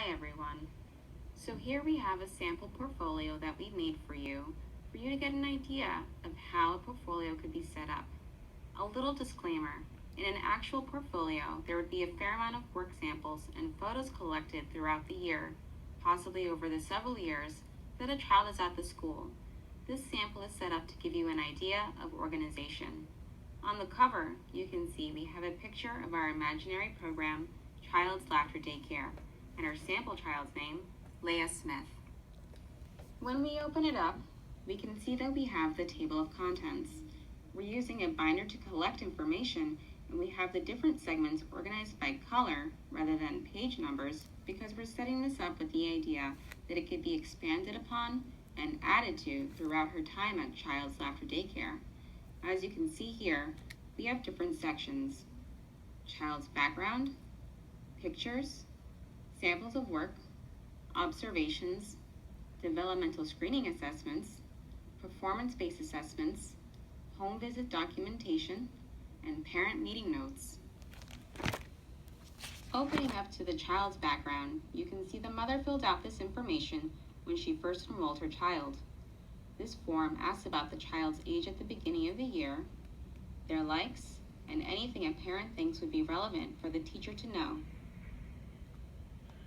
Hi everyone. So here we have a sample portfolio that we made for you to get an idea of how a portfolio could be set up. A little disclaimer, in an actual portfolio, there would be a fair amount of work samples and photos collected throughout the year, possibly over the several years that a child is at the school. This sample is set up to give you an idea of organization. On the cover, you can see we have a picture of our imaginary program, Child's Laughter Daycare, and our sample child's name, Leah Smith. When we open it up, we can see that we have the table of contents. We're using a binder to collect information, and we have the different segments organized by color rather than page numbers because we're setting this up with the idea that it could be expanded upon and added to throughout her time at Child's Laughter Daycare. As you can see here, we have different sections: child's background, pictures, samples of work, observations, developmental screening assessments, performance-based assessments, home visit documentation, and parent meeting notes. Opening up to the child's background, you can see the mother filled out this information when she first enrolled her child. This form asks about the child's age at the beginning of the year, their likes, and anything a parent thinks would be relevant for the teacher to know.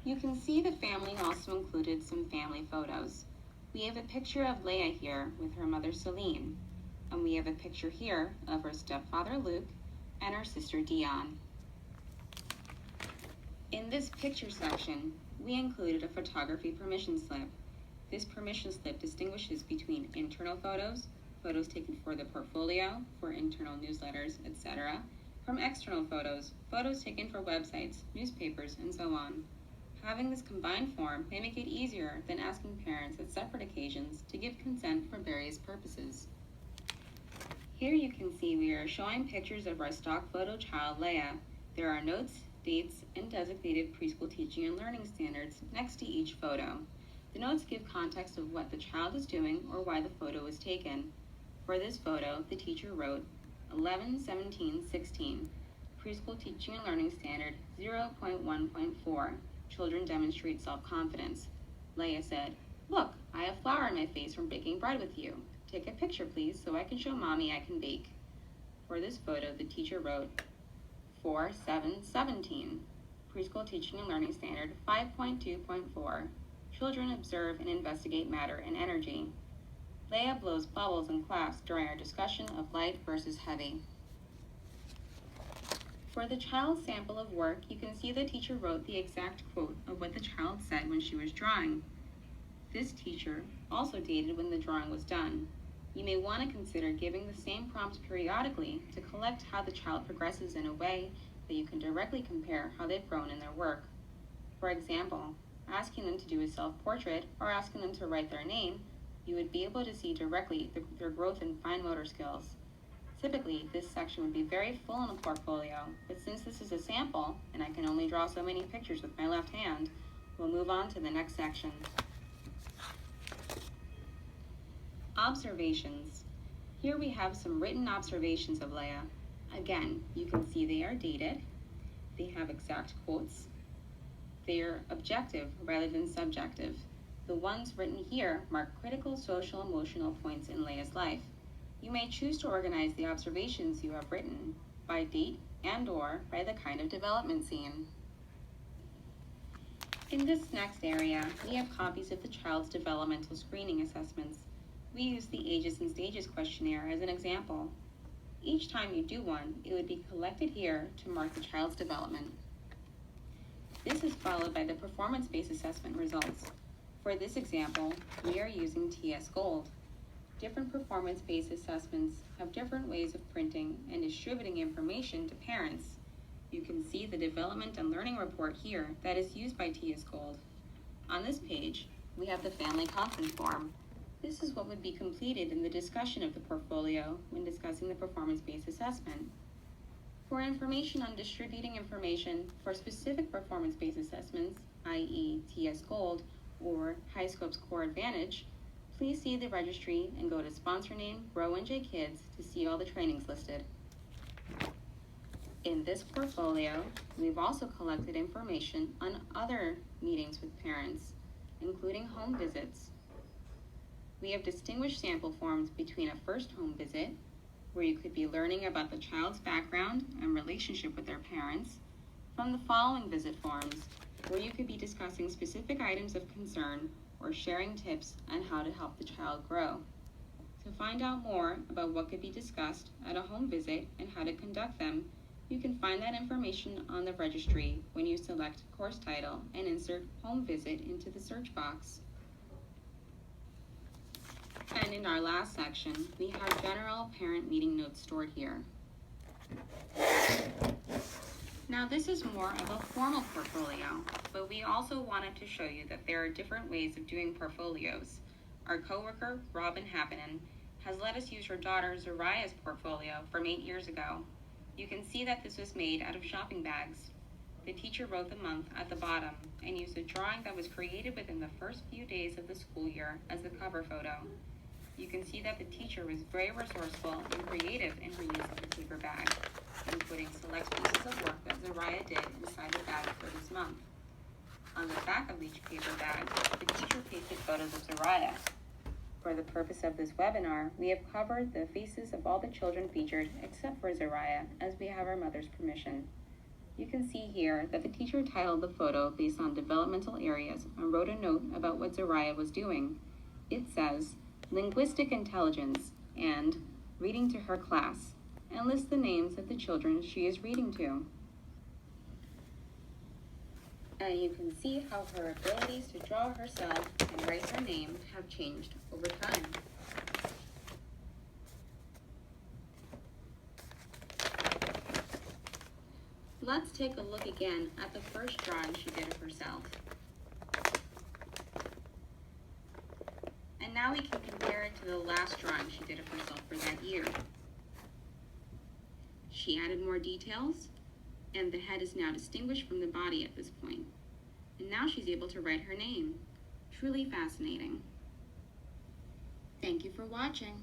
You can see the family also included some family photos. We have a picture of Leah here with her mother Celine, and we have a picture here of her stepfather Luke and her sister Dion. In this picture section, we included a photography permission slip. This permission slip distinguishes between internal photos, photos taken for the portfolio, for internal newsletters, etc., from external photos, photos taken for websites, newspapers, and so on. Having this combined form may make it easier than asking parents at separate occasions to give consent for various purposes. Here you can see we are showing pictures of our stock photo child, Leah. There are notes, dates, and designated preschool teaching and learning standards next to each photo. The notes give context of what the child is doing or why the photo was taken. For this photo, the teacher wrote 11-17-16, Preschool Teaching and Learning Standard 0.1.4. Children demonstrate self-confidence. Leah said, "Look, I have flour in my face from baking bread with you. Take a picture, please, so I can show Mommy I can bake." For this photo, the teacher wrote 4-7-17, Preschool Teaching and Learning Standard 5.2.4. Children observe and investigate matter and energy. Leah blows bubbles in class during our discussion of light versus heavy. For the child's sample of work, you can see the teacher wrote the exact quote of what the child said when she was drawing. This teacher also dated when the drawing was done. You may want to consider giving the same prompts periodically to collect how the child progresses in a way that you can directly compare how they've grown in their work. For example, asking them to do a self-portrait or asking them to write their name, you would be able to see directly their growth in fine motor skills. Typically, this section would be very full in a portfolio, but since this is a sample, and I can only draw so many pictures with my left hand, we'll move on to the next section. Observations. Here we have some written observations of Leah. Again, you can see they are dated, they have exact quotes, they are objective rather than subjective. The ones written here mark critical social emotional points in Leah's life. You may choose to organize the observations you have written by date and/or by the kind of development scene. In this next area, we have copies of the child's developmental screening assessments. We use the Ages and Stages questionnaire as an example. Each time you do one, it would be collected here to mark the child's development. This is followed by the performance-based assessment results. For this example, we are using TS Gold. Different performance-based assessments have different ways of printing and distributing information to parents. You can see the development and learning report here that is used by TS Gold. On this page, we have the family conference form. This is what would be completed in the discussion of the portfolio when discussing the performance-based assessment. For information on distributing information for specific performance-based assessments, i.e. TS Gold or HighScope's Core Advantage, please see the registry and go to sponsor name PCA-NJ Kids to see all the trainings listed. In this portfolio, we've also collected information on other meetings with parents, including home visits. We have distinguished sample forms between a first home visit, where you could be learning about the child's background and relationship with their parents, from the following visit forms, where you could be discussing specific items of concern or sharing tips on how to help the child grow. To find out more about what could be discussed at a home visit and how to conduct them, you can find that information on the registry when you select course title and insert home visit into the search box. And in our last section, we have general parent meeting notes stored here. Now this is more of a formal portfolio, but we also wanted to show you that there are different ways of doing portfolios. Our coworker, Robin Happinen, has let us use her daughter Zariah's portfolio from 8 years ago. You can see that this was made out of shopping bags. The teacher wrote the month at the bottom and used a drawing that was created within the first few days of the school year as the cover photo. You can see that the teacher was very resourceful and creative in her use of the paper bag, including select pieces of work that Zariah did inside the bag for this month. On the back of each paper bag, the teacher pasted photos of Zariah. For the purpose of this webinar, we have covered the faces of all the children featured except for Zariah, as we have our mother's permission. You can see here that the teacher titled the photo based on developmental areas and wrote a note about what Zariah was doing. It says, linguistic intelligence and reading to her class, and lists the names of the children she is reading to. And you can see how her abilities to draw herself and write her name have changed over time. Let's take a look again at the first drawing she did of herself. And now we can compare it to the last drawing she did of herself for that year. She added more details, and the head is now distinguished from the body at this point. And now she's able to write her name. Truly fascinating. Thank you for watching.